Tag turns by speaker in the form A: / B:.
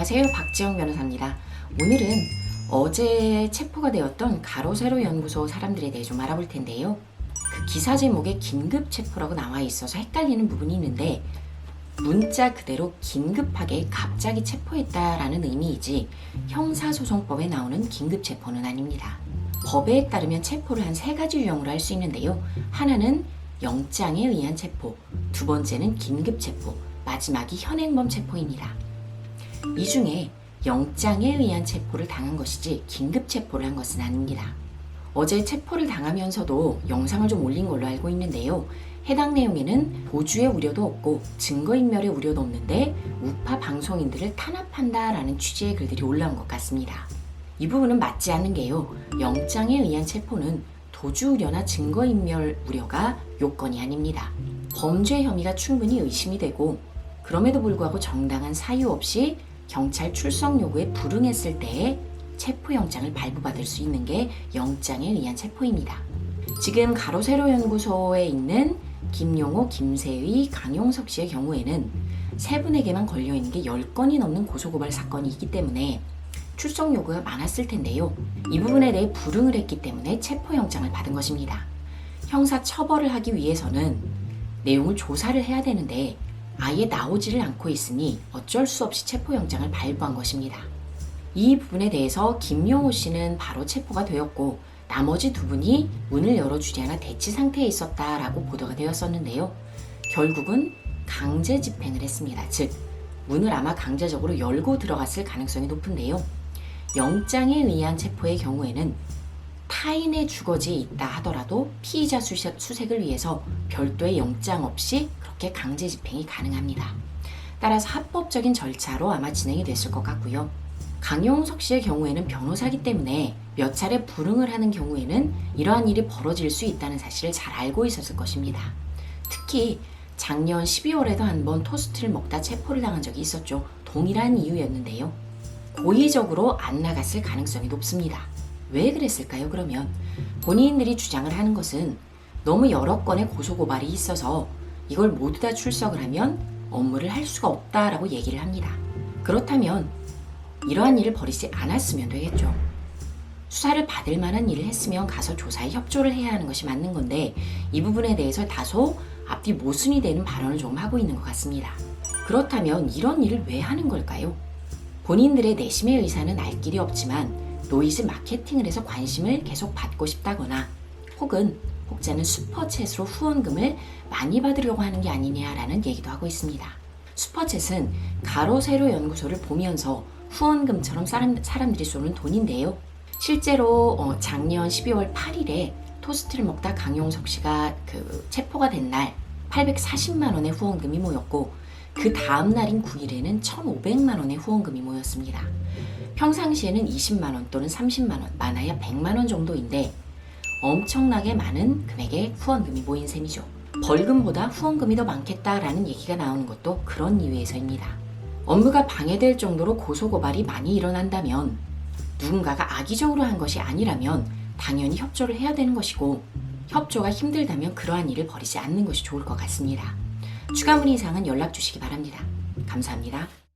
A: 안녕하세요. 박지영 변호사입니다. 오늘은 어제 체포가 되었던 가로세로 연구소 사람들에 대해 좀 알아볼 텐데요. 그 기사 제목에 긴급 체포라고 나와 있어서 헷갈리는 부분이 있는데 문자 그대로 긴급하게 갑자기 체포했다라는 의미이지 형사소송법에 나오는 긴급 체포는 아닙니다. 법에 따르면 체포를 한 세 가지 유형으로 할 수 있는데요. 하나는 영장에 의한 체포, 두 번째는 긴급 체포, 마지막이 현행범 체포입니다. 이 중에 영장에 의한 체포를 당한 것이지 긴급 체포를 한 것은 아닙니다. 어제 체포를 당하면서도 영상을 좀 올린 걸로 알고 있는데요. 해당 내용에는 도주의 우려도 없고 증거인멸의 우려도 없는데 우파 방송인들을 탄압한다라는 취지의 글들이 올라온 것 같습니다. 이 부분은 맞지 않는 게요. 영장에 의한 체포는 도주 우려나 증거인멸 우려가 요건이 아닙니다. 범죄 혐의가 충분히 의심이 되고 그럼에도 불구하고 정당한 사유 없이 경찰 출석 요구에 불응했을 때에 체포영장을 발부받을 수 있는 게 영장에 의한 체포입니다. 지금 가로세로 연구소에 있는 김용호, 김세의, 강용석 씨의 경우에는 세 분에게만 걸려있는 게 10건이 넘는 고소고발 사건이 있기 때문에 출석 요구가 많았을 텐데요. 이 부분에 대해 불응을 했기 때문에 체포영장을 받은 것입니다. 형사 처벌을 하기 위해서는 내용을 조사를 해야 되는데 아예 나오지를 않고 있으니 어쩔 수 없이 체포영장을 발부한 것입니다. 이 부분에 대해서 김용호 씨는 바로 체포가 되었고 나머지 두 분이 문을 열어주지 않아 대치 상태에 있었다라고 보도가 되었었는데요. 결국은 강제 집행을 했습니다. 즉 문을 아마 강제적으로 열고 들어갔을 가능성이 높은데요. 영장에 의한 체포의 경우에는 타인의 주거지에 있다 하더라도 피의자 수색을 위해서 별도의 영장 없이 그렇게 강제 집행이 가능합니다. 따라서 합법적인 절차로 아마 진행이 됐을 것 같고요. 강용석 씨의 경우에는 변호사이기 때문에 몇 차례 불응을 하는 경우에는 이러한 일이 벌어질 수 있다는 사실을 잘 알고 있었을 것입니다. 특히 작년 12월에도 한번 토스트를 먹다 체포를 당한 적이 있었죠. 동일한 이유였는데요. 고의적으로 안 나갔을 가능성이 높습니다. 왜 그랬을까요? 그러면 본인들이 주장을 하는 것은 너무 여러 건의 고소고발이 있어서 이걸 모두 다 출석을 하면 업무를 할 수가 없다라고 얘기를 합니다. 그렇다면 이러한 일을 벌이지 않았으면 되겠죠. 수사를 받을 만한 일을 했으면 가서 조사에 협조를 해야 하는 것이 맞는 건데 이 부분에 대해서 다소 앞뒤 모순이 되는 발언을 조금 하고 있는 것 같습니다. 그렇다면 이런 일을 왜 하는 걸까요? 본인들의 내심의 의사는 알 길이 없지만 노이즈 마케팅을 해서 관심을 계속 받고 싶다거나 혹자는 슈퍼챗으로 후원금을 많이 받으려고 하는 게 아니냐라는 얘기도 하고 있습니다. 슈퍼챗은 가로세로 연구소를 보면서 후원금처럼 사람들이 쏘는 돈인데요. 실제로 작년 12월 8일에 토스트를 먹다 강용석 씨가 체포가 된 날 840만 원의 후원금이 모였고 그 다음 날인 9일에는 1,500만 원의 후원금이 모였습니다. 평상시에는 20만 원 또는 30만 원, 많아야 100만 원 정도인데 엄청나게 많은 금액의 후원금이 모인 셈이죠. 벌금보다 후원금이 더 많겠다라는 얘기가 나오는 것도 그런 이유에서입니다. 업무가 방해될 정도로 고소고발이 많이 일어난다면 누군가가 악의적으로 한 것이 아니라면 당연히 협조를 해야 되는 것이고 협조가 힘들다면 그러한 일을 벌이지 않는 것이 좋을 것 같습니다. 추가 문의 사항은 연락 주시기 바랍니다. 감사합니다.